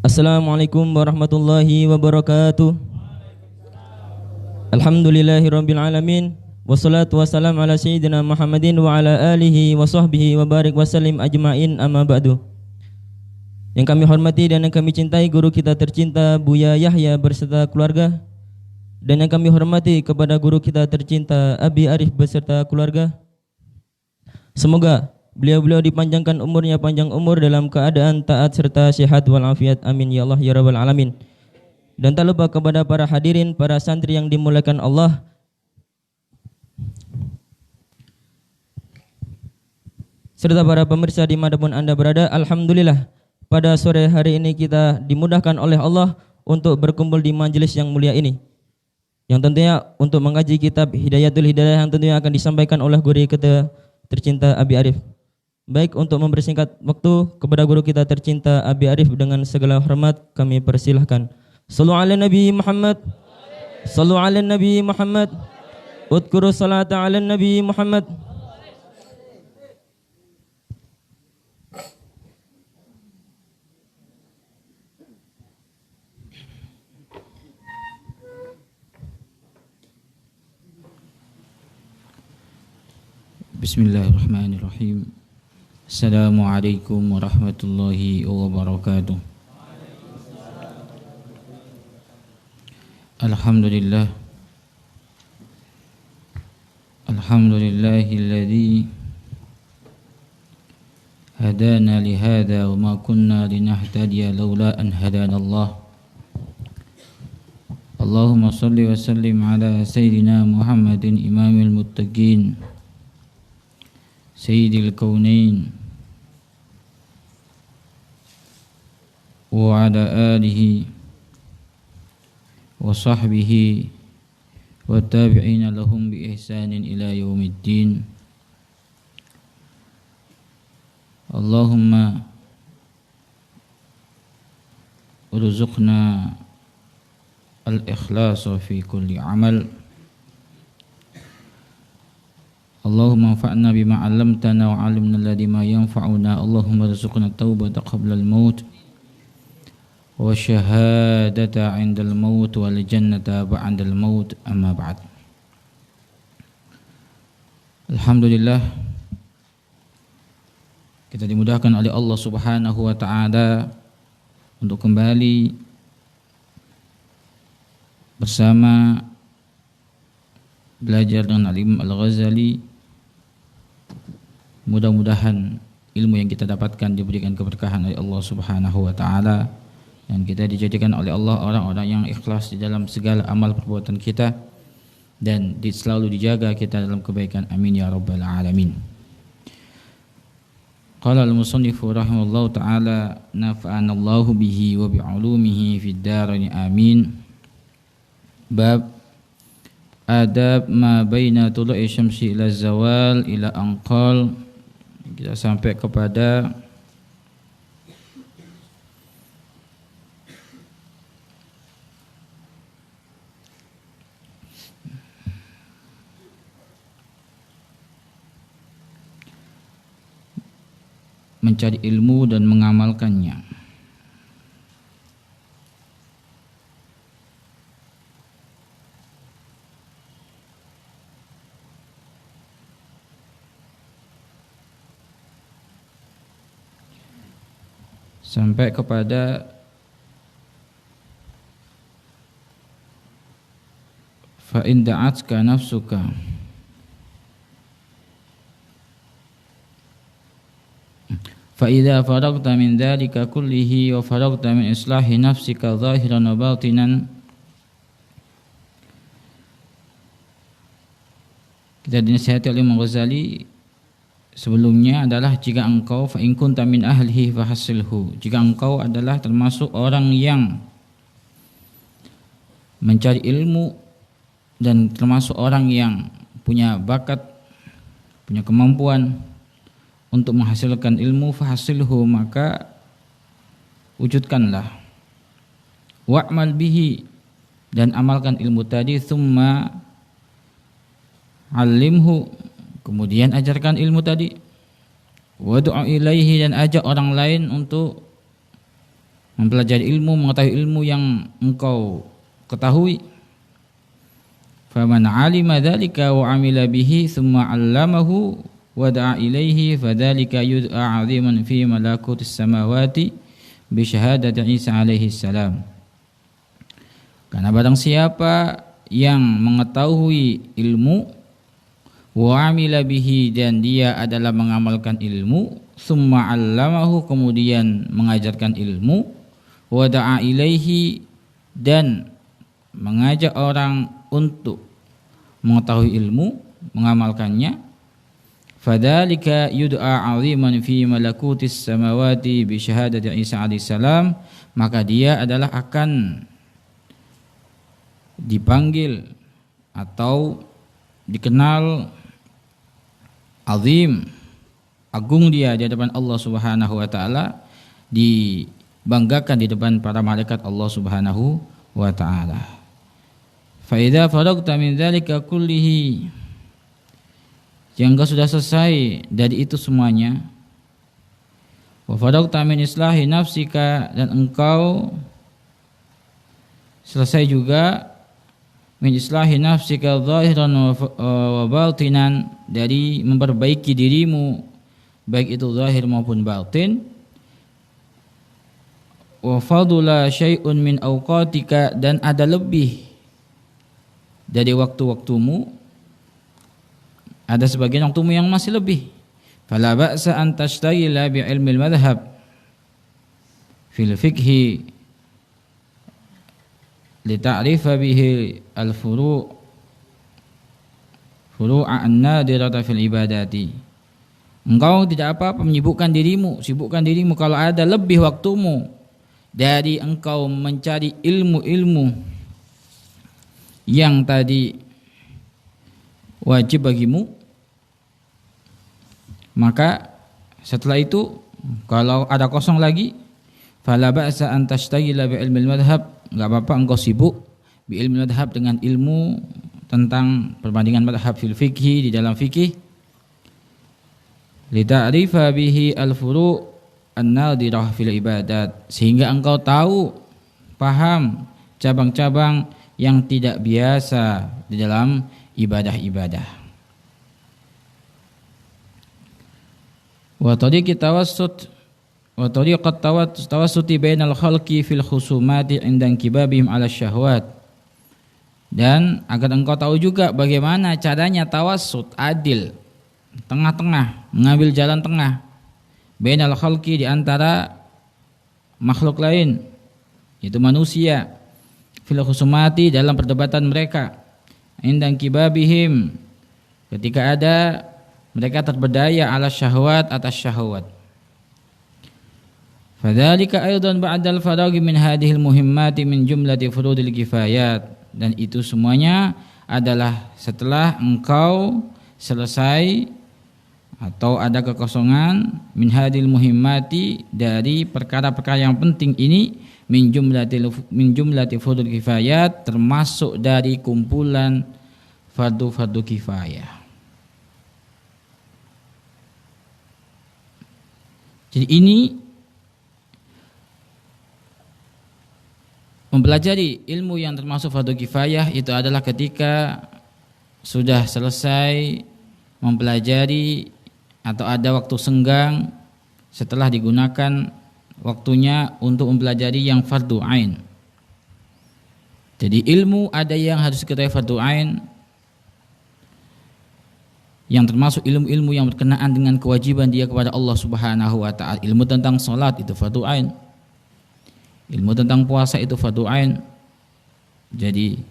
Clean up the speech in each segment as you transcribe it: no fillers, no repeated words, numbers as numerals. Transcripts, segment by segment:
Assalamualaikum warahmatullahi wabarakatuh. Alhamdulillahirabbil alamin. Wassalatu wassalamu ala sayyidina Muhammadin wa ala alihi wa sahbihi wa barik wasallim ajmain, amma ba'du. Yang kami hormati dan yang kami cintai guru kita tercinta Buya Yahya berserta keluarga, dan yang kami hormati kepada guru kita tercinta Abi Arif beserta keluarga. Semoga beliau-beliau dipanjangkan umurnya, panjang umur dalam keadaan taat serta sehat walafiat. Amin ya Allah ya rabbal alamin. Dan tak lupa kepada para hadirin, para santri yang dimuliakan Allah, serta para pemirsa dimanapun Anda berada. Alhamdulillah, pada sore hari ini kita dimudahkan oleh Allah untuk berkumpul di majelis yang mulia ini, yang tentunya untuk mengaji kitab Hidayatul Hidayah yang tentunya akan disampaikan oleh guru kita tercinta Abi Arif. Baik, untuk mempersingkat waktu, kepada guru kita tercinta Abi Arif dengan segala hormat kami persilahkan. Sallu ala Nabi Muhammad. Sallu ala Nabi Muhammad. Udkuru salata ala Nabi Muhammad. Bismillahirrahmanirrahim. Assalamualaikum warahmatullahi wabarakatuh. Alhamdulillah. Alhamdulillahilladzi hadana lihada wa ma kunna linahtadiya laula an hadanallah. Allahumma salli wa sallim ala sayyidina Muhammadin imamil muttaqin, sayyidil kaunain wa ala alihi wa sahbihi wa tabi'ina lahum bi ihsanin ila yaumiddin. Allahumma urzuqna al-ikhlasa fi kulli amal. Allahumma anfa'na bima 'allamtana wa 'allimna alladhi ma yanfa'una. Allahumma rzuqna at-taubata qabla al-maut wa syahadata 'inda al-maut wal jannata ba'da al-maut, amma ba'd. Alhamdulillah, kita dimudahkan oleh Allah Subhanahu wa taala untuk kembali bersama belajar dengan Al-Imam Al-Ghazali. Mudah-mudahan ilmu yang kita dapatkan diberikan keberkahan oleh Allah Subhanahu wa taala, dan kita dijadikan oleh Allah orang-orang yang ikhlas di dalam segala amal perbuatan kita, dan selalu dijaga kita dalam kebaikan. Amin ya rabbal alamin. Qala al-musannifu rahimallahu taala, nafa'ana Allahu bihi wa bi'ulumihi fid dharain amin. Bab adab ma baina tulu'i syamsi ila zawal ila anqal. Kita sampai kepada mencari ilmu dan mengamalkannya. Sampai kepada fa in da'atka nafsuka fa idza faragta min dzalika kullihi wa faragta min islahi nafsika zahiran wa batinan. Kita dinasihati oleh Imam Ghazali sebelumnya adalah, jika engkau fa in kunta min ahlihi fahasilhu, jika engkau adalah termasuk orang yang mencari ilmu dan termasuk orang yang punya bakat, punya kemampuan untuk menghasilkan ilmu, fahasilhu, maka wujudkanlah. Wa'mal bihi, dan amalkan ilmu tadi. Tsumma 'allimhu, kemudian ajarkan ilmu tadi. Wad'u ilaihi, dan ajak orang lain untuk mempelajari ilmu, mengetahui ilmu yang engkau ketahui. Faman 'alima dzalika wa 'amila bihi tsumma 'allamahu wa da'a ilaihi fadzalika yud'a 'aziman fi malakutis samawati bi syahadati Isa alaihi salam. Karena barang siapa yang mengetahui ilmu wa 'amila bihi, dan dia adalah mengamalkan ilmu, tsumma 'allamahu, kemudian mengajarkan ilmu, wa da'a ilaihi, dan mengajak orang untuk mengetahui ilmu, mengamalkannya, fadzalika yud'a 'aziman fi malakutis samawati bi syahadati Isa alaihi salam, maka dia adalah akan dipanggil atau dikenal azim, agung dia di hadapan Allah Subhanahu wa taala, dibanggakan di depan para malaikat Allah Subhanahu wa taala. Fa idza faragta min dzalika kullihi, jika sudah selesai dari itu semuanya, wa faragta min islahi nafsika, dan engkau selesai juga min islahi nafsika zahiran wa batinan, dari memperbaiki dirimu baik itu zahir maupun batin, wa fadula syai'un min awqatika, dan ada lebih dari waktu-waktumu, ada sebagian waktumu yang masih lebih. Fala ba'sa an tashtagila bi ilmi al-madhhab fil fiqhi li ta'rifa bihi al-furu' furu'a an-nadirata fil ibadati. Engkau tidak apa-apa menyibukkan dirimu, sibukkan dirimu kalau ada lebih waktumu dari engkau mencari ilmu-ilmu yang tadi wajib bagimu, maka setelah itu kalau ada kosong lagi, fala ba'sa an tashtagila bi ilmi al-madhhab, enggak apa-apa engkau sibuk bi ilmi al-madhhab, dengan ilmu tentang perbandingan madhab fil fikhi, di dalam fikih, li ta'rifa bihi al-furu' an-nadirah fil ibadat, sehingga engkau tahu, paham cabang-cabang yang tidak biasa di dalam ibadah-ibadah. Wa tariqat tawassut wa tariqat tawassuti bainal khalqi fil khusumati 'inda kibabihim 'ala syahwat, dan agar engkau tahu juga bagaimana caranya tawassut, adil, tengah-tengah, mengambil jalan tengah, bainal khalqi, di antara makhluk lain, yaitu manusia, fil khusumati, dalam perdebatan mereka, indang kibabihim, ketika ada mereka terberdaya, ala syahwat, atas syahwat. Fadzalika aidan ba'dal faraghi min hadhil muhimmati min jumlati furudil kifayat, dan itu semuanya adalah setelah engkau selesai atau ada kekosongan min hadhil muhimmati, dari perkara-perkara yang penting ini, min jumlati fardhu kifayat, termasuk dari kumpulan fardu kifayah. Jadi ini mempelajari ilmu yang termasuk fardu kifayah itu adalah ketika sudah selesai mempelajari atau ada waktu senggang setelah digunakan waktunya untuk mempelajari yang fardu ain. Jadi ilmu ada yang harus diketahui fardu ain, yang termasuk ilmu-ilmu yang berkenaan dengan kewajiban dia kepada Allah Subhanahu wa taala. Ilmu tentang salat itu fardu ain. Ilmu tentang puasa itu fardu ain. Jadi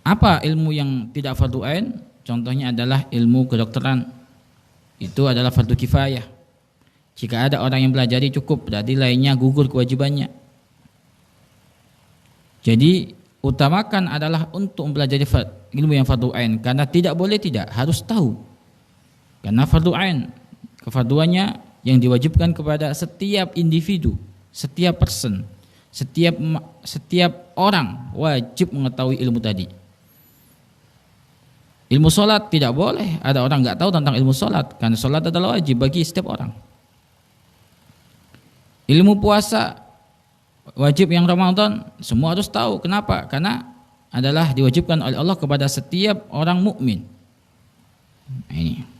apa ilmu yang tidak fardu ain? Contohnya adalah ilmu kedokteran. Itu adalah fardu kifayah. Jika ada orang yang pelajari cukup, berarti lainnya gugur kewajibannya. Jadi utamakan adalah untuk mempelajari ilmu yang fardu ain, karena tidak boleh tidak, harus tahu. Karena fardu ain, kefarduannya yang diwajibkan kepada setiap individu, setiap person, setiap orang wajib mengetahui ilmu tadi. Ilmu sholat tidak boleh ada orang nggak tahu tentang ilmu sholat, karena sholat adalah wajib bagi setiap orang. Ilmu puasa wajib yang Ramadan semua harus tahu. Kenapa? Karena adalah diwajibkan oleh Allah kepada setiap orang mukmin. Ini.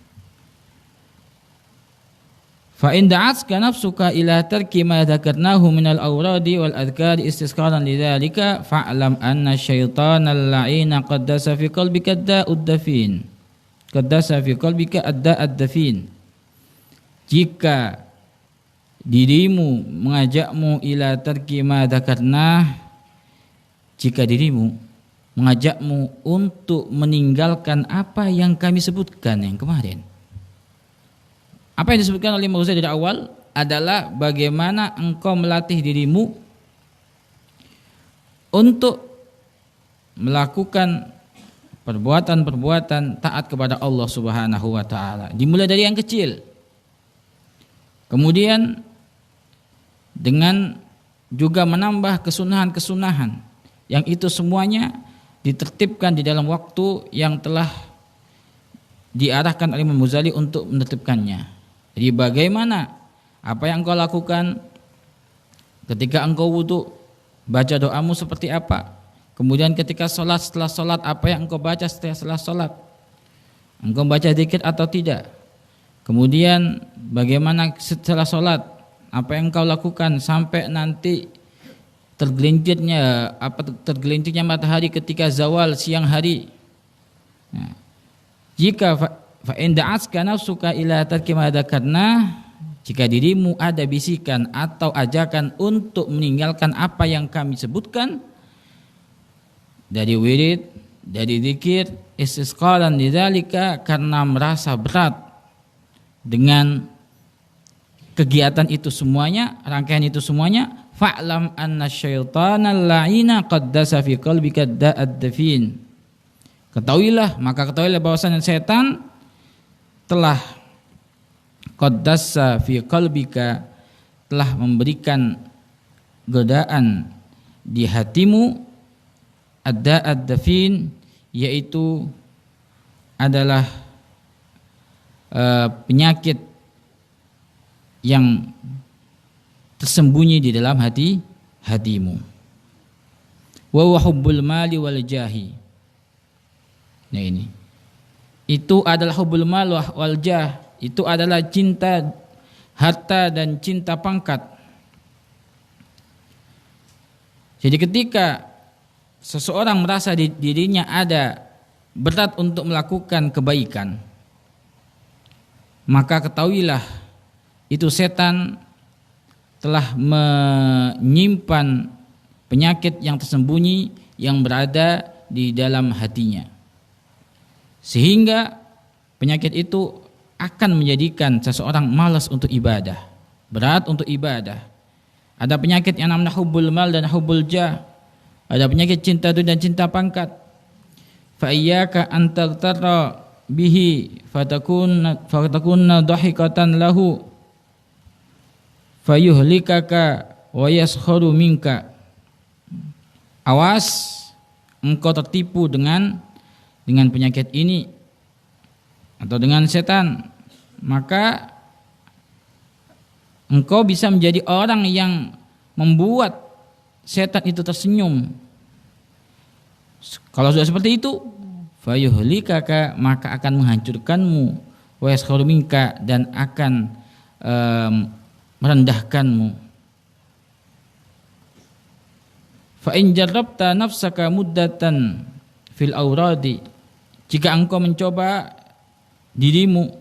Fa in da'atka nafsuka ila tarki ma dzakarnahu minal awradi wal adhkari istisqaran lidzalika fa'lam anna syaitanal la'ina qaddasa fi qalbika ad-da'ud dafin. Qaddasa fi qalbika ad-da'ad dafin. Jika dirimu mengajakmu ila tarki ma dzakarnah, jika dirimu mengajakmu untuk meninggalkan apa yang kami sebutkan yang kemarin. Apa yang disebutkan oleh Imam Ghazali dari awal adalah bagaimana engkau melatih dirimu untuk melakukan perbuatan-perbuatan taat kepada Allah Subhanahu wa taala. Dimulai dari yang kecil. Kemudian dengan juga menambah kesunahan-kesunahan yang itu semuanya ditertibkan di dalam waktu yang telah diarahkan oleh Imam Ghazali untuk menertibkannya. Jadi bagaimana apa yang engkau lakukan ketika engkau wudu, baca doamu seperti apa. Kemudian ketika sholat, setelah sholat apa yang engkau baca setelah sholat. Engkau baca zikir atau tidak. Kemudian bagaimana setelah sholat, apa yang engkau lakukan sampai nanti tergelincirnya matahari ketika zawal siang hari. Nah, jika fa in da'atka nafsuka ila tarki ma dzakarna, jika dirimu ada bisikan atau ajakan untuk meninggalkan apa yang kami sebutkan dari wirid, dari zikir, istisqalan lidzalika, karena merasa berat dengan kegiatan itu semuanya, rangkaian itu semuanya, fa'lam anna syaitanal la'ina qaddasa fi qalbika da'ad dafin. Ketahuilah bahwasanya setan telah qaddasa fi qalbika, telah memberikan godaan di hatimu, ad-da'ad dafin, yaitu adalah penyakit yang tersembunyi di dalam hatimu. Wa hubbul mali wal jahi. Nah ini. Itu adalah hubbul mal wal jah, itu adalah cinta harta dan cinta pangkat. Jadi ketika seseorang merasa dirinya ada berat untuk melakukan kebaikan, maka ketahuilah itu setan telah menyimpan penyakit yang tersembunyi yang berada di dalam hatinya. Sehingga penyakit itu akan menjadikan seseorang malas untuk ibadah, berat untuk ibadah. Ada penyakit yang namanya hubbul mal dan hubbul jah. Ada penyakit cinta dunia dan cinta pangkat. Fa iyyaka an tagtarra bihi fatakunna dhahikatan lahu fayuhlikaka wa yaskharu minka. Awas engkau tertipu dengan penyakit ini atau dengan setan, maka engkau bisa menjadi orang yang membuat setan itu tersenyum. Kalau sudah seperti itu, fayuhlikaka, maka akan menghancurkanmu, wa yaskharu minka, dan akan merendahkanmu. Fa in jarrabta nafsaka muddatan fil awradi, jika engkau mencoba dirimu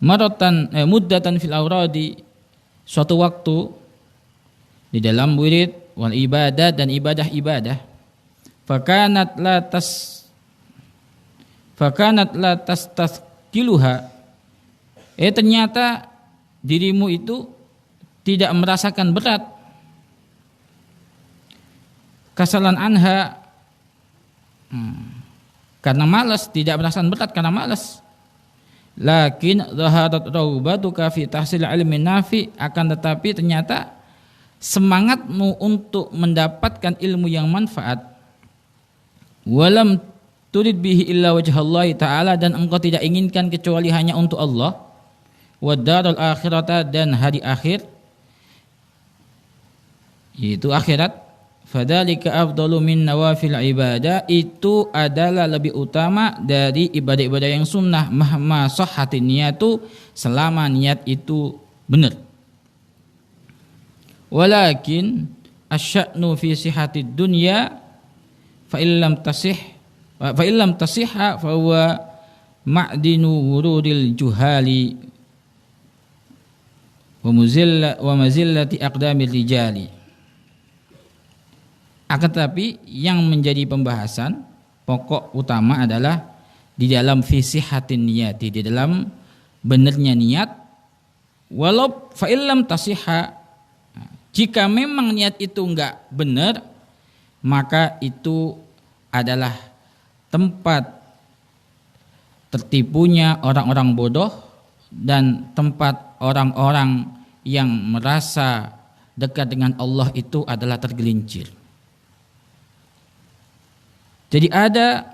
muddatan fil awradi, suatu waktu di dalam wirid wal ibadah dan ibadah-ibadah, fakanat la tastaskiluha, ternyata dirimu itu tidak merasakan berat, kasalan anha, karena malas, tidak merasakan berat karena malas. Lakin zaharat raubatuka fi tahsil ilmi nafi, akan tetapi ternyata semangatmu untuk mendapatkan ilmu yang manfaat, walam turid bihi illa wajhallahi ta'ala, dan engkau tidak inginkan kecuali hanya untuk Allah, wa darul akhirata, dan hari akhir, yaitu akhirat, fadzalika afdalu min nawafil ibadah, itu adalah lebih utama dari ibadah-ibadah yang sunnah, mahma sahhatin niyatu, selama niat itu benar. Walakin asya'nu fi sihhatid dunya fa illam tasihha fa huwa ma'dinu wurudil juhali wa mazillati aqdamir rijali. Akan tetapi yang menjadi pembahasan pokok utama adalah di dalam fi sihhatin niyati, di dalam benarnya niat. Walau fa illam tasihha, jika memang niat itu enggak benar, maka itu adalah tempat tertipunya orang-orang bodoh dan tempat orang-orang yang merasa dekat dengan Allah itu adalah tergelincir. Jadi ada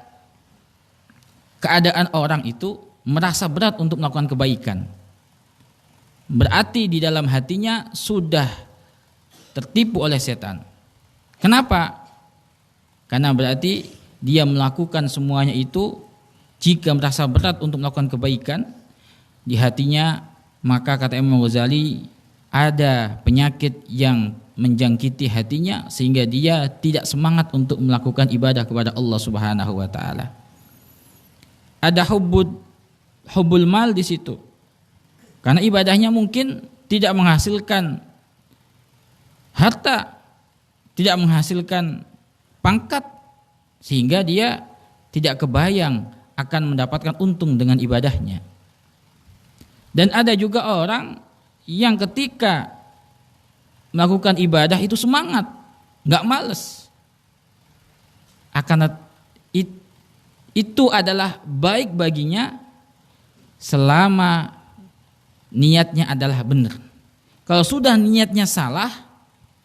keadaan orang itu merasa berat untuk melakukan kebaikan. Berarti di dalam hatinya sudah tertipu oleh setan. Kenapa? Karena berarti dia melakukan semuanya itu jika merasa berat untuk melakukan kebaikan di hatinya, maka kata Imam Ghazali ada penyakit yang menjangkiti hatinya sehingga dia tidak semangat untuk melakukan ibadah kepada Allah Subhanahu wa taala. Ada hubbul mal di situ. Karena ibadahnya mungkin tidak menghasilkan harta, tidak menghasilkan pangkat, sehingga dia tidak kebayang akan mendapatkan untung dengan ibadahnya. Dan ada juga orang yang ketika melakukan ibadah itu semangat, nggak males. Itu adalah baik baginya selama niatnya adalah benar. Kalau sudah niatnya salah,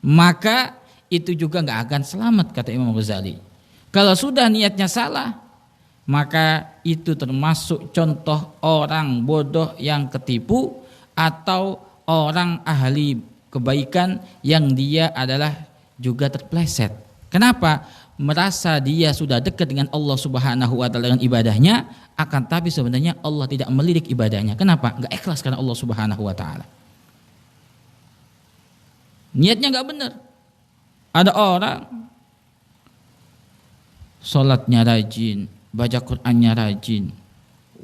maka itu juga nggak akan selamat, kata Imam Ghazali. Kalau sudah niatnya salah, maka itu termasuk contoh orang bodoh yang ketipu atau orang ahli kebaikan yang dia adalah juga terpleset. Kenapa? Merasa dia sudah dekat dengan Allah Subhanahu wa taala dengan ibadahnya, akan tapi sebenarnya Allah tidak melirik ibadahnya. Kenapa? Enggak ikhlas karena Allah Subhanahu wa taala. Niatnya enggak benar. Ada orang salatnya rajin, baca Qur'annya rajin.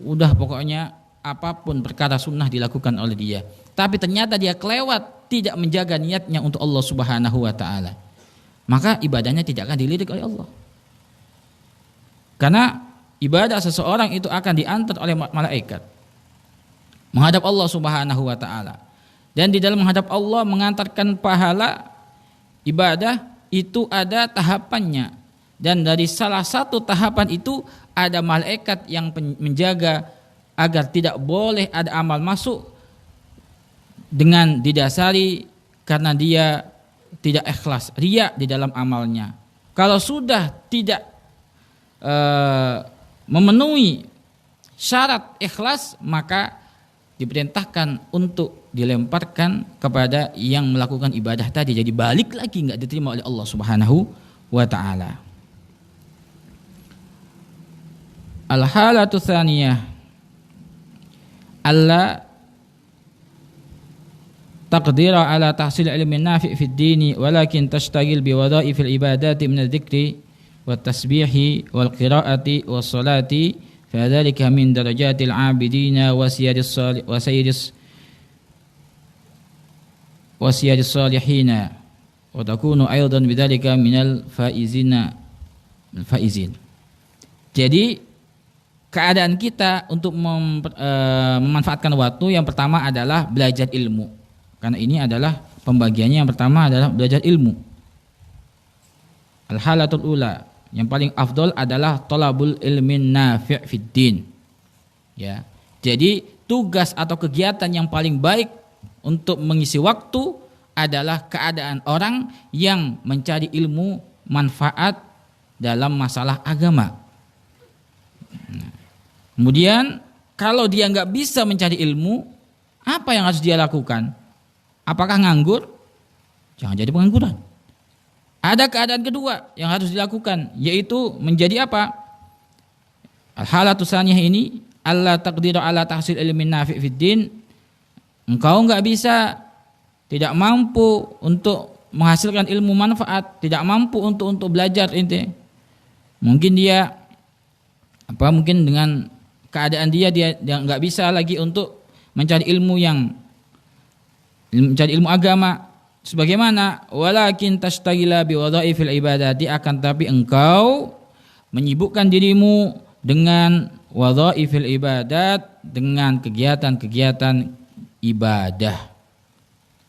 Udah pokoknya apapun perkara sunnah dilakukan oleh dia. Tapi ternyata dia kelewat, tidak menjaga niatnya untuk Allah Subhanahu wa taala. Maka ibadahnya tidak akan dilirik oleh Allah. Karena ibadah seseorang itu akan diantar oleh malaikat menghadap Allah Subhanahu wa taala. Dan di dalam menghadap Allah mengantarkan pahala ibadah itu ada tahapannya. Dan dari salah satu tahapan itu ada malaikat yang menjaga agar tidak boleh ada amal masuk dengan didasari karena dia tidak ikhlas, riya di dalam amalnya. Kalau sudah tidak memenuhi syarat ikhlas, maka diperintahkan untuk dilemparkan kepada yang melakukan ibadah tadi. Jadi balik lagi, enggak diterima oleh Allah Subhanahu wa taala. Al-halatu tsaniyah alla taqdira ala tahsil ilmin nafi' fi ad-din walakin tashtagil bi wadha'ifil ibadati min adh-dhikri wat tasbihi wal qira'ati was salati fa dzalika min darajatil 'abidina wa sayyidis salihina wa takunu aidan bidzalika minal faizin. Jadi keadaan kita untuk memanfaatkan waktu yang pertama adalah belajar ilmu. Karena ini adalah pembagiannya, yang pertama adalah belajar ilmu. Al-halatul ula, yang paling afdol adalah thalabul ilmin nafi' fid din. Ya. Jadi tugas atau kegiatan yang paling baik untuk mengisi waktu adalah keadaan orang yang mencari ilmu manfaat dalam masalah agama. Kemudian kalau dia nggak bisa mencari ilmu, apa yang harus dia lakukan? Apakah nganggur? Jangan jadi pengangguran. Ada keadaan kedua yang harus dilakukan, yaitu menjadi apa? Al-halatu tsaniyah ini alla taqdiru ala tahsil ilmin nafi' fid din. Engkau enggak bisa, tidak mampu untuk menghasilkan ilmu manfaat, tidak mampu untuk belajar ente. Mungkin dia mungkin dengan keadaan dia enggak bisa lagi untuk mencari ilmu agama. Sebagaimana walakin tashtagila bi wadhaifil ibadati, akan tapi engkau menyibukkan dirimu dengan wadhaifil ibadat, dengan kegiatan-kegiatan ibadah.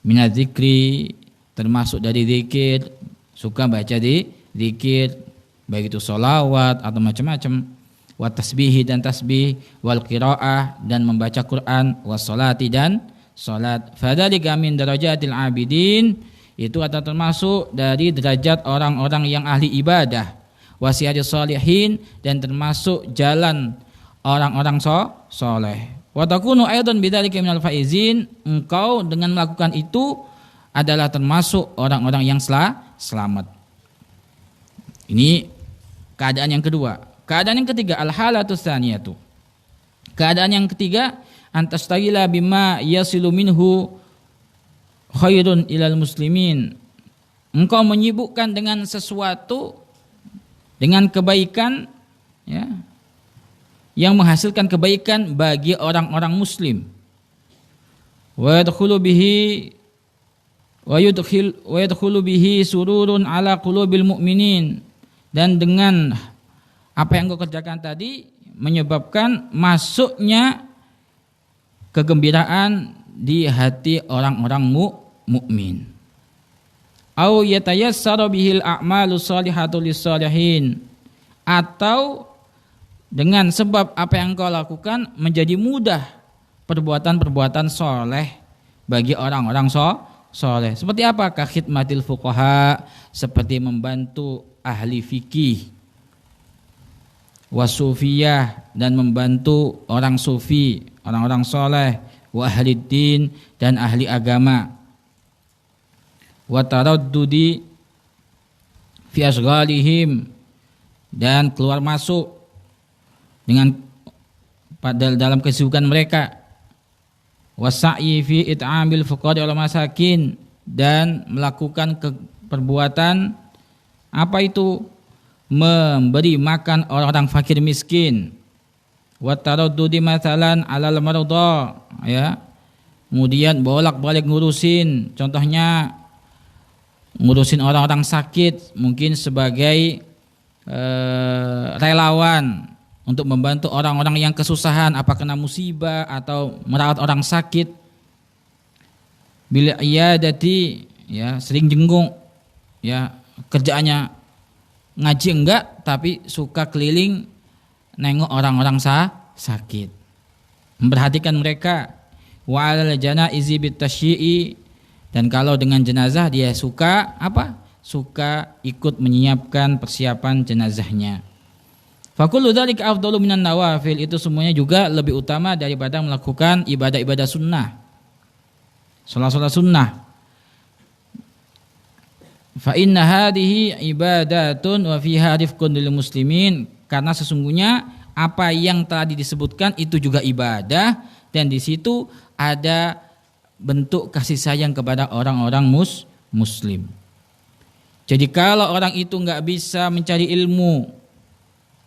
Minaz zikri, termasuk dari zikir, suka baca di zikir, baik itu sholawat atau macam-macam, wa tasbihi dan tasbih, wal qiraah dan membaca Quran, was salati dan salat. Fadzalika min darajatil abidin, itu atau termasuk dari derajat orang-orang yang ahli ibadah, wasiyadis sholihin, dan termasuk jalan orang-orang soleh. Wa takunu aidan bidzalika minal faizin, engkau dengan melakukan itu adalah termasuk orang-orang yang selamat. Ini keadaan yang kedua. Keadaan yang ketiga, al-halatu tsaniyatu. Keadaan yang ketiga, antastagila bima yasilu minhu khairun ilal muslimin. Engkau menyibukkan dengan sesuatu, dengan kebaikan, ya, yang menghasilkan kebaikan bagi orang-orang muslim. Wa yadkhulu bihi sururun ala qulubil mu'minin, dan dengan apa yang kau kerjakan tadi menyebabkan masuknya kegembiraan di hati orang-orang mukmin. Au yatayassaru bihil a'malu shalihatu lis-shalihin, atau dengan sebab apa yang kau lakukan menjadi mudah perbuatan-perbuatan soleh bagi orang-orang soleh. Seperti apa? Ka khidmatil fuqaha, seperti membantu ahli fikih, wasufiyah, dan membantu orang sufi, orang-orang soleh, wa ahli din, dan ahli agama, wa taraddudi fi asghalihim, dan keluar masuk dengan pada dalam kesibukan mereka, wa sa'i fi it'amil fuqara wal masakin, dan melakukan perbuatan apa itu? Memberi makan orang-orang fakir miskin, wa taraddudi mathalan 'alal marudha, ya, kemudian bolak-balik ngurusin, contohnya ngurusin orang-orang sakit, mungkin sebagai relawan untuk membantu orang-orang yang kesusahan, apa kena musibah atau merawat orang sakit. Bil iyadati, ya, sering jenguk, ya, kerjaannya ngaji enggak, tapi suka keliling nengok orang-orang sakit, memperhatikan mereka. Wa 'alal janaizi bitasyi'i, dan kalau dengan jenazah dia suka apa? Suka ikut menyiapkan persiapan jenazahnya. Fa kullu dzalika afdalu minan nawafil, itu semuanya juga lebih utama daripada melakukan ibadah-ibadah sunnah, salat-salat sunnah. Fa inna hadhihi ibadatun wa fiha rifqun lil muslimin, karena sesungguhnya apa yang tadi disebutkan itu juga ibadah, dan di situ ada bentuk kasih sayang kepada orang-orang muslim. Jadi kalau orang itu enggak bisa mencari ilmu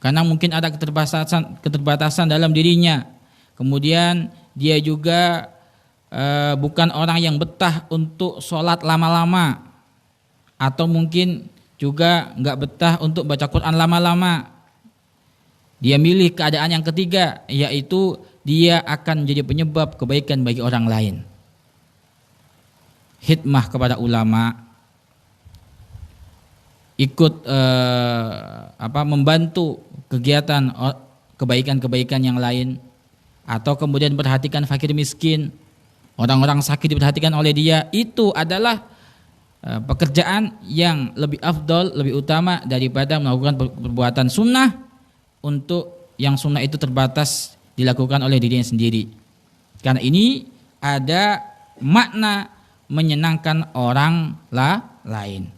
karena mungkin ada keterbatasan dalam dirinya, kemudian dia juga bukan orang yang betah untuk sholat lama-lama, atau mungkin juga enggak betah untuk baca Quran lama-lama, dia milih keadaan yang ketiga, yaitu dia akan menjadi penyebab kebaikan bagi orang lain. Khidmah kepada ulama, ikut membantu kegiatan kebaikan-kebaikan yang lain, atau kemudian perhatikan fakir miskin, orang-orang sakit diperhatikan oleh dia, itu adalah pekerjaan yang lebih afdol, lebih utama daripada melakukan perbuatan sunnah, untuk yang sunnah itu terbatas dilakukan oleh dirinya sendiri. Karena ini ada makna menyenangkan orang lain.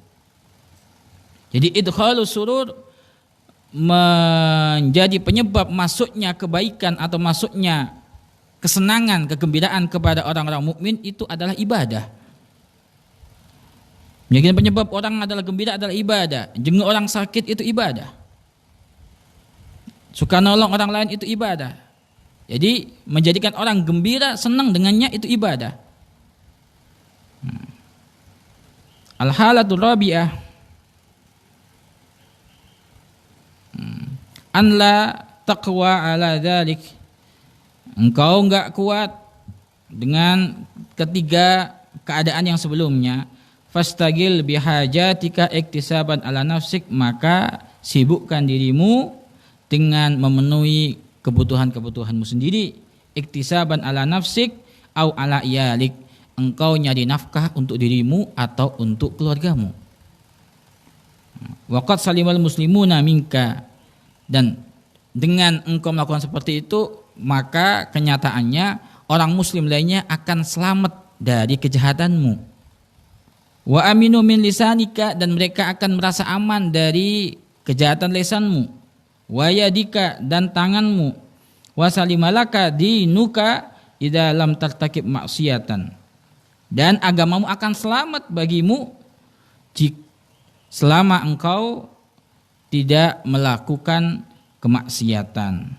Jadi idkhalus surur menjadi penyebab masuknya kebaikan atau masuknya kesenangan, kegembiraan kepada orang-orang mukmin itu adalah ibadah. Menjadi penyebab orang adalah gembira adalah ibadah. Jenguk orang sakit itu ibadah. Suka nolong orang lain itu ibadah. Jadi menjadikan orang gembira, senang dengannya itu ibadah. Al-halatul rabi'ah an la taqwa ala dzalik. Engkau enggak kuat dengan ketiga keadaan yang sebelumnya. Fastagil bihajatika iktisaban ala nafsik, maka sibukkan dirimu dengan memenuhi kebutuhan-kebutuhanmu sendiri. Iktisaban ala nafsik au ala iyalik, engkau nyari nafkah untuk dirimu atau untuk keluargamu. Waqad salimal muslimuna minka, dan dengan engkau melakukan seperti itu maka kenyataannya orang muslim lainnya akan selamat dari kejahatanmu. Wa aminu min lisanika, dan mereka akan merasa aman dari kejahatan lisanmu. Wa yadika, dan tanganmu. Wa salimalaka dinuka idza lam tartakib maksiatan, dan agamamu akan selamat bagimu selama engkau tidak melakukan kemaksiatan.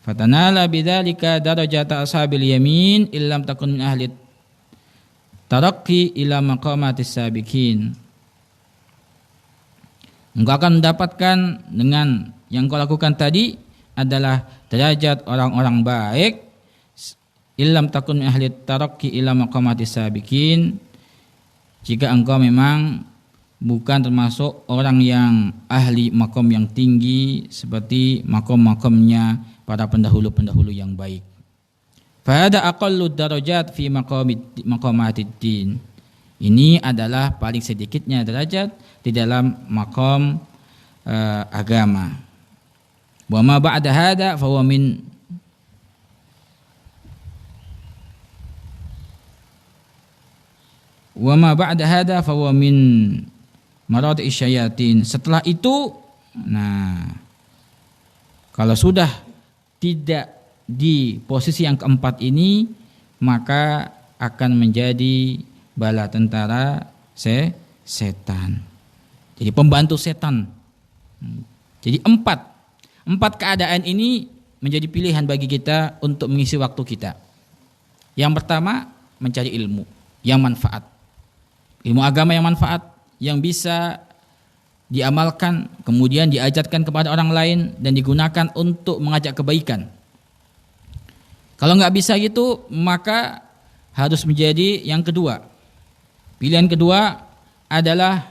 Fatanala bidzalika darajata ashabil yamin illam takun min ahli tarakki ila maqamatis sabiqin. Engkau akan mendapatkan dengan yang kau lakukan tadi adalah derajat orang-orang baik. Illam takun min ahli tarakki ila maqamatis sabiqin, jika engkau memang bukan termasuk orang yang ahli makom yang tinggi seperti makom-makomnya para pendahulu-pendahulu yang baik. Fahada aqallu darajat fi maqamatid din. Ini adalah paling sedikitnya derajat di dalam makom agama. Wa ma ba'da hada fa huwa min marad isyayatin. Setelah itu, nah, kalau sudah tidak di posisi yang keempat ini, maka akan menjadi bala tentara setan. Jadi pembantu setan. Jadi empat keadaan ini menjadi pilihan bagi kita untuk mengisi waktu kita. Yang pertama, mencari ilmu yang manfaat. Ilmu agama yang manfaat, yang bisa diamalkan, kemudian diajarkan kepada orang lain dan digunakan untuk mengajak kebaikan. Kalau nggak bisa gitu, maka harus menjadi yang kedua. Pilihan kedua adalah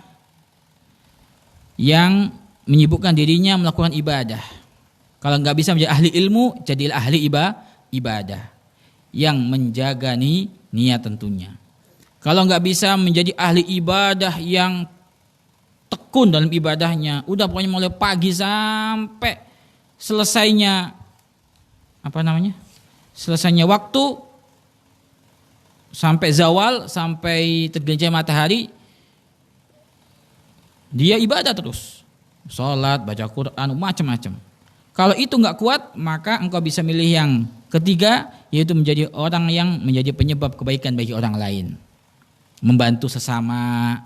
yang menyibukkan dirinya melakukan ibadah. Kalau nggak bisa menjadi ahli ilmu, jadilah ahli ibadah yang menjaga niat tentunya. Kalau nggak bisa menjadi ahli ibadah yang tekun dalam ibadahnya, udah pokoknya mulai pagi sampai selesainya selesainya waktu, sampai zawal, sampai tergelincir matahari, dia ibadah terus, sholat, baca Quran, macam-macam. Kalau itu nggak kuat, maka engkau bisa milih yang ketiga, yaitu menjadi orang yang menjadi penyebab kebaikan bagi orang lain, membantu sesama,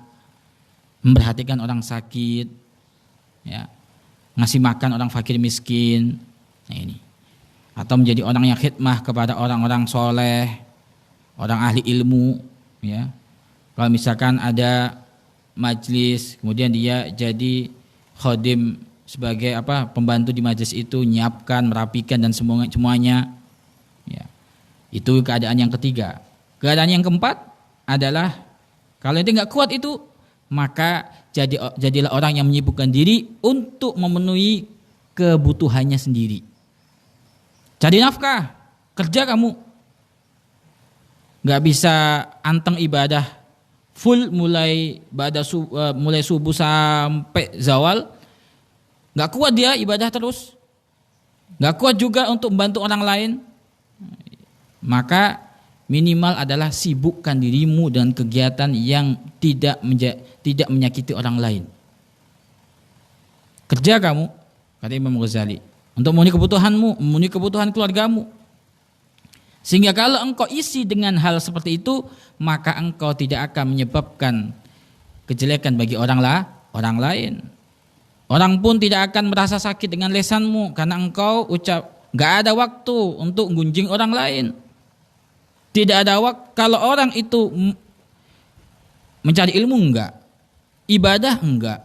memperhatikan orang sakit, ya, ngasih makan orang fakir miskin, nah ini. Atau menjadi orang yang khidmah kepada orang-orang soleh, orang ahli ilmu, ya. Kalau misalkan ada majlis, kemudian dia jadi khodim sebagai pembantu di majlis itu, nyiapkan, merapikan dan semuanya, ya. Itu keadaan yang ketiga. Keadaan yang keempat adalah kalau itu nggak kuat itu, maka jadilah orang yang menyibukkan diri untuk memenuhi kebutuhannya sendiri. Cari nafkah, kerja kamu. Gak bisa anteng ibadah full mulai subuh sampai zawal. Gak kuat dia ibadah terus. Gak kuat juga untuk membantu orang lain. Maka minimal adalah sibukkan dirimu dengan kegiatan yang tidak menyakiti orang lain. Kerja kamu, kata Imam Ghazali, untuk memenuhi kebutuhanmu, memenuhi kebutuhan keluargamu. Sehingga kalau engkau isi dengan hal seperti itu, maka engkau tidak akan menyebabkan kejelekan bagi orang lain. Orang pun tidak akan merasa sakit dengan lesanmu karena engkau gak ada waktu untuk gunjing orang lain. Tidak ada waktu. Kalau orang itu mencari ilmu enggak, ibadah enggak,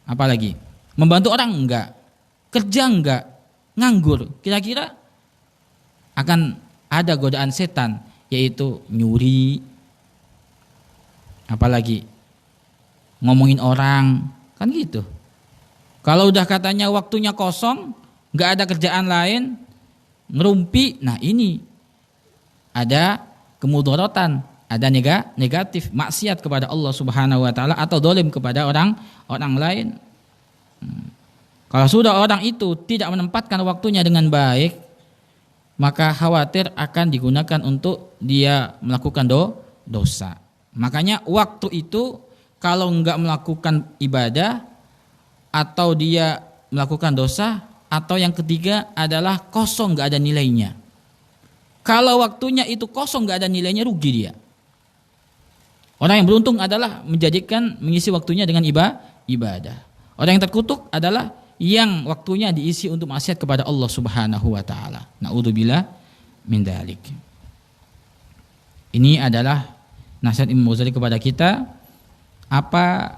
apalagi membantu orang enggak, kerja enggak, nganggur, kira-kira akan ada godaan setan, yaitu nyuri, apalagi ngomongin orang, kan gitu. Kalau udah katanya waktunya kosong, nggak ada kerjaan lain, ngerumpi, nah ini ada kemudorotan, ada negatif, maksiat kepada Allah Subhanahu Wa Taala atau dolim kepada orang lain. Kalau sudah orang itu tidak menempatkan waktunya dengan baik, maka khawatir akan digunakan untuk dia melakukan dosa. Makanya waktu itu kalau nggak melakukan ibadah, atau dia melakukan dosa, atau yang ketiga adalah kosong, gak ada nilainya. Kalau waktunya itu kosong, gak ada nilainya, rugi dia. Orang yang beruntung adalah mengisi waktunya dengan ibadah. Orang yang terkutuk adalah yang waktunya diisi untuk maksiat kepada Allah Subhanahu Wa Taala. Na'udzubillah min dzalik. Ini adalah nasihat Imam Ghazali kepada kita, apa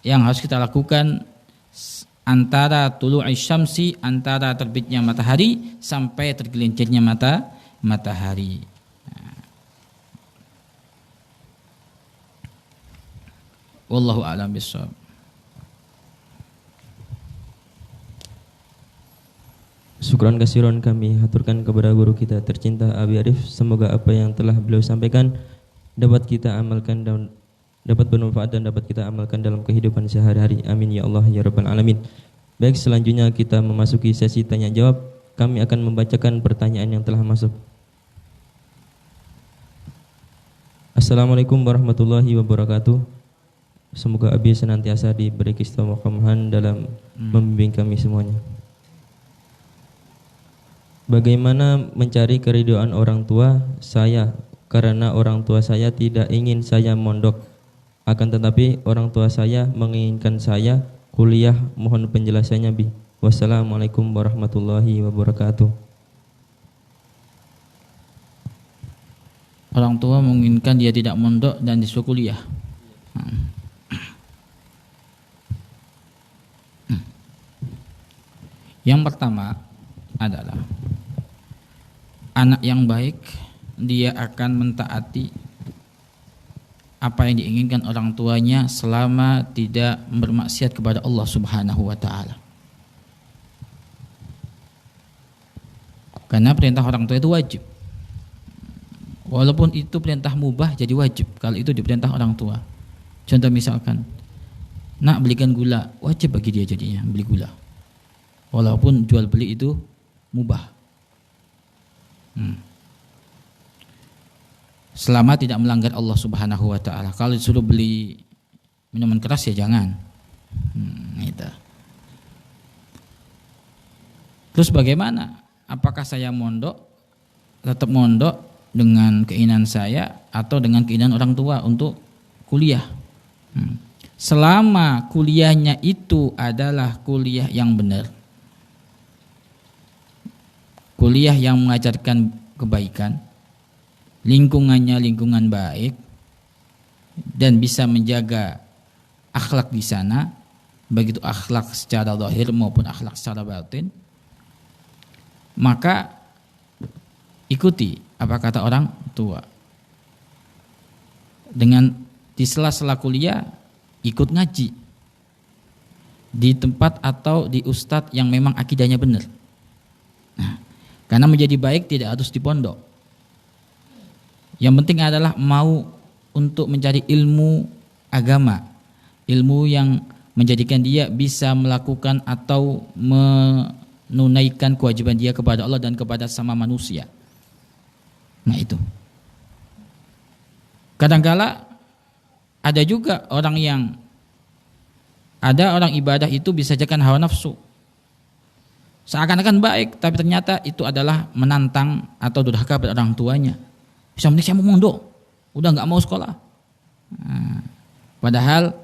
yang harus kita lakukan antara tulu'i syamsi, antara terbitnya matahari sampai tergelincirnya matahari. Wallahu a'lam bishawab. Syukran kasiron kami haturkan kepada guru kita tercinta Abi Arif. Semoga apa yang telah beliau sampaikan dapat kita amalkan dan dapat bermanfaat dan dapat kita amalkan dalam kehidupan sehari-hari. Amin ya Allah ya Rabbal Alamin. Baik, selanjutnya kita memasuki sesi tanya jawab. Kami akan membacakan pertanyaan yang telah masuk. Assalamualaikum warahmatullahi wabarakatuh. Semoga Abi senantiasa diberi keistiqomahan dalam membimbing kami semuanya. Bagaimana mencari keridhaan orang tua saya karena orang tua saya tidak ingin saya mondok, akan tetapi orang tua saya menginginkan saya kuliah. Mohon penjelasannya Bi. Wassalamualaikum warahmatullahi wabarakatuh. Orang tua menginginkan dia tidak mondok dan disuruh kuliah. Yang pertama adalah anak yang baik, dia akan mentaati apa yang diinginkan orang tuanya selama tidak bermaksiat kepada Allah Subhanahu Wa Taala. Karena perintah orang tua itu wajib. Walaupun itu perintah mubah jadi wajib kalau itu diperintah orang tua. Contoh misalkan, nak belikan gula, wajib bagi dia jadinya beli gula. Walaupun jual beli itu mubah. Selama tidak melanggar Allah Subhanahu Wa Taala. Kalau disuruh beli minuman keras ya jangan. Gitu. Terus bagaimana? Apakah saya tetap mondok dengan keinginan saya atau dengan keinginan orang tua untuk kuliah? Selama kuliahnya itu adalah kuliah yang benar, kuliah yang mengajarkan kebaikan, lingkungannya lingkungan baik, dan bisa menjaga akhlak di sana, baik itu akhlak secara zahir maupun akhlak secara batin, maka ikuti apa kata orang tua. Dengan di sela-sela kuliah ikut ngaji di tempat atau di ustadz yang memang akidahnya benar. Nah, karena menjadi baik tidak harus di pondok. Yang penting adalah mau untuk mencari ilmu agama, ilmu yang menjadikan dia bisa melakukan atau menunaikan kewajiban dia kepada Allah dan kepada sama manusia. Nah itu. Kadangkala ada juga orang yang Ada orang ibadah itu bisa jakan hawa nafsu. Seakan-akan baik, tapi ternyata itu adalah menantang atau durhaka pada orang tuanya. Bisa mending saya mau mondok, udah nggak mau sekolah. Nah, padahal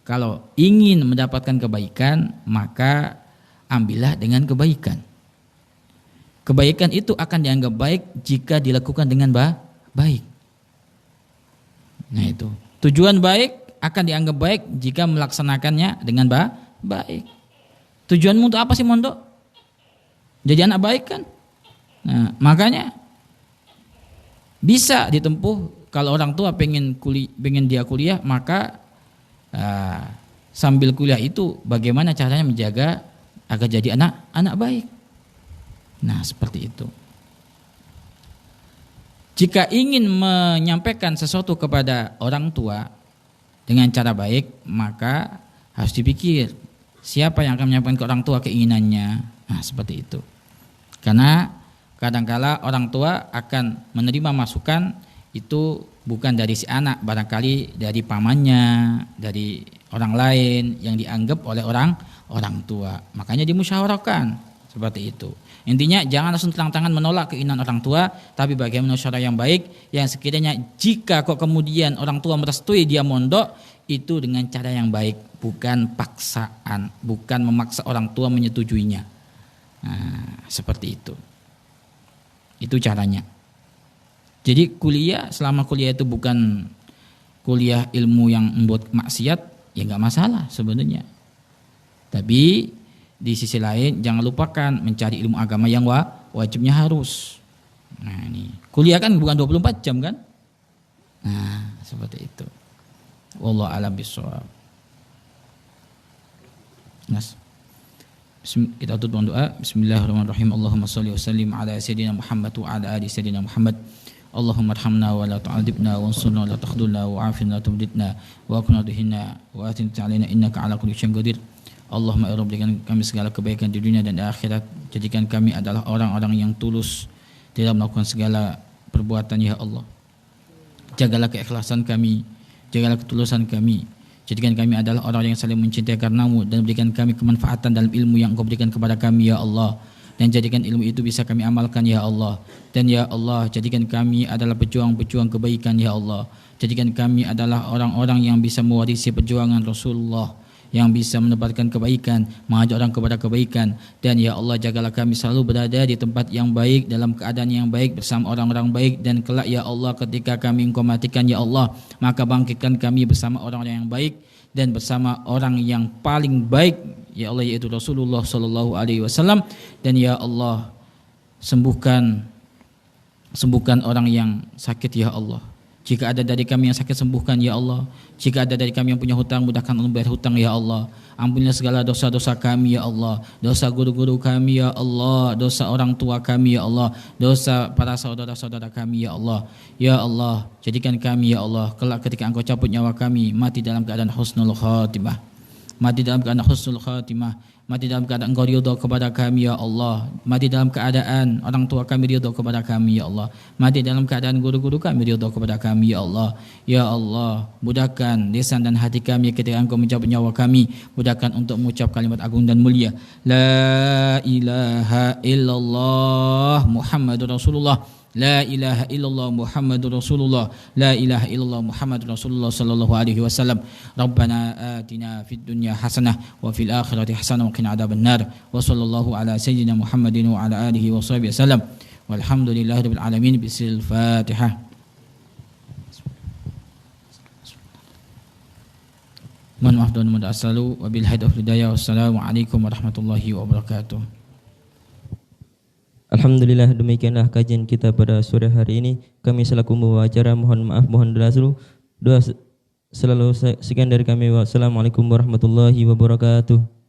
kalau ingin mendapatkan kebaikan, maka ambillah dengan kebaikan. Kebaikan itu akan dianggap baik jika dilakukan dengan baik. Nah itu, tujuan baik akan dianggap baik jika melaksanakannya dengan baik. Tujuanmu untuk apa sih mondok? Jadi anak baik kan? Nah, makanya bisa ditempuh kalau orang tua pengen dia kuliah, maka sambil kuliah itu bagaimana caranya menjaga agar jadi anak baik. Nah, seperti itu. Jika ingin menyampaikan sesuatu kepada orang tua dengan cara baik, maka harus dipikir siapa yang akan menyampaikan ke orang tua keinginannya. Nah, seperti itu. Karena kadangkala orang tua akan menerima masukan itu bukan dari si anak, barangkali dari pamannya, dari orang lain yang dianggap oleh orang tua. Makanya dimusyawarahkan seperti itu. Intinya jangan langsung terang-terangan menolak keinginan orang tua, tapi bagaimana cara yang baik yang sekiranya jika kok kemudian orang tua merestui dia mondok, itu dengan cara yang baik, bukan paksaan, bukan memaksa orang tua menyetujuinya. Nah, seperti itu. Itu caranya. Jadi kuliah, selama kuliah itu bukan kuliah ilmu yang membuat maksiat, ya nggak masalah sebenarnya. Tapi di sisi lain jangan lupakan mencari ilmu agama yang wajibnya harus. Nah ini kuliah kan bukan 24 jam kan? Nah seperti itu. Wallahu a'lam bishawab. Mas, kita tutup dengan doa. Bismillahirrahmanirrahim. Allahumma shalli wa sallim ala sayyidina Muhammad wa ala ali sayyidina Muhammad. Allahumma arhamna wa la tu'adzibna wa ansurna wa la takhdhulna wa afina wa tumditna wa akuna duhina wa atin ta'alina innaka ala kulli syai'in qadir. Allahumma ya Rabb, berikan kami segala kebaikan di dunia dan di akhirat. Jadikan kami adalah orang-orang yang tulus dalam melakukan segala perbuatan ya Allah. Jagalah keikhlasan kami, jagalah ketulusan kami. Jadikan kami adalah orang yang saling mencintai karenamu dan berikan kami kemanfaatan dalam ilmu yang Engkau berikan kepada kami ya Allah. Dan jadikan ilmu itu bisa kami amalkan ya Allah. Dan ya Allah, jadikan kami adalah pejuang-pejuang kebaikan ya Allah. Jadikan kami adalah orang-orang yang bisa mewarisi perjuangan Rasulullah, yang bisa menebarkan kebaikan, mengajak orang kepada kebaikan. Dan ya Allah, jagalah kami selalu berada di tempat yang baik, dalam keadaan yang baik, bersama orang-orang baik. Dan kelak ya Allah, ketika kami Engkau matikan ya Allah, maka bangkitkan kami bersama orang-orang yang baik dan bersama orang yang paling baik ya Allah, yaitu Rasulullah sallallahu alaihi wasallam. Dan ya Allah, sembuhkan orang yang sakit ya Allah. Jika ada dari kami yang sakit, sembuhkan ya Allah. Jika ada dari kami yang punya hutang, mudahkan untuk bayar hutang ya Allah. Ampunilah segala dosa-dosa kami ya Allah. Dosa guru-guru kami ya Allah. Dosa orang tua kami ya Allah. Dosa para saudara-saudara kami ya Allah. Ya Allah, jadikan kami ya Allah kelak ketika Engkau cabut nyawa kami, mati dalam keadaan husnul khatimah. Mati dalam keadaan husnul khatimah. Mati dalam keadaan Engkau ridha kepada kami ya Allah. Mati dalam keadaan orang tua kami ridha kepada kami ya Allah. Mati dalam keadaan guru-guru kami ridha kepada kami ya Allah. Ya Allah, mudahkan lisan dan hati kami ketika Engkau mencabut nyawa kami. Mudahkan untuk mengucap kalimat agung dan mulia, La ilaha illallah Muhammadur Rasulullah. La ilaha illallah Muhammadur Rasulullah. La ilaha illallah Muhammadur Rasulullah sallallahu alaihi wasallam. Rabbana atina fid dunya hasanah wa fil akhirati hasanah wa qina adzabannar. Wa sallallahu ala sayyidina Muhammadin wa ala alihi wa sahbihi wasallam. Walhamdulillahirabbil alamin. Bisil Fatihah. Mohon maaf dan mudah asalu wa bil hidayah. Wassalamualaikum warahmatullahi wabarakatuh. Alhamdulillah, demikianlah kajian kita pada sore hari ini. Kami selaku pembawa acara mohon maaf, mohon doa selalu sekian dari kami. Wassalamualaikum warahmatullahi wabarakatuh.